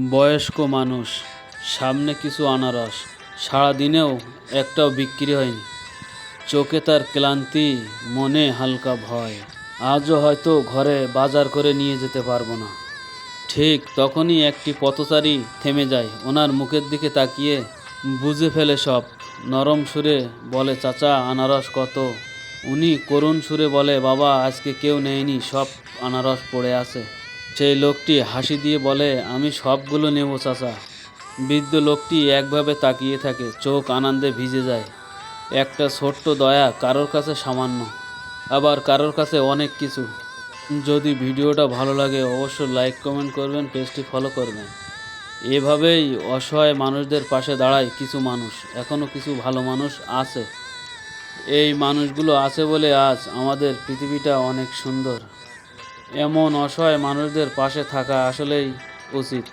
বয়স্ক মানুষ, সামনে কিছু আনারস, সারাদিনেও একটাও বিক্রি হয়নি। চোখে তার ক্লান্তি, মনে হালকা ভয়। আজও হয়তো ঘরে বাজার করে নিয়ে যেতে পারবো না। ঠিক তখনই একটি পথচারী থেমে যায়, ওনার মুখের দিকে তাকিয়ে বুঝে ফেলে সব। নরম সুরে বলে, চাচা আনারস কত? উনি করুণ সুরে বলে, বাবা আজকে কেউ নেয়নি, সব আনারস পড়ে আছে। সেই লোকটি হাসি দিয়ে বলে, আমি সবগুলো নেব চাচা। বৃদ্ধ লোকটি একভাবে তাকিয়ে থাকে, চোখ আনন্দে ভিজে যায়। একটা ছোট্ট দয়া, কারোর কাছে সামান্য, আবার কারোর কাছে অনেক কিছু। যদি ভিডিওটা ভালো লাগে অবশ্যই লাইক কমেন্ট করবেন, পেজটি ফলো করবেন। এভাবেই অসহায় মানুষদের পাশে দাঁড়ায় কিছু মানুষ। এখনও কিছু ভালো মানুষ আছে। এই মানুষগুলো আছে বলে আজ আমাদের পৃথিবীটা অনেক সুন্দর। এমন অসহায় মানুষদের পাশে থাকা আসলেই উচিত।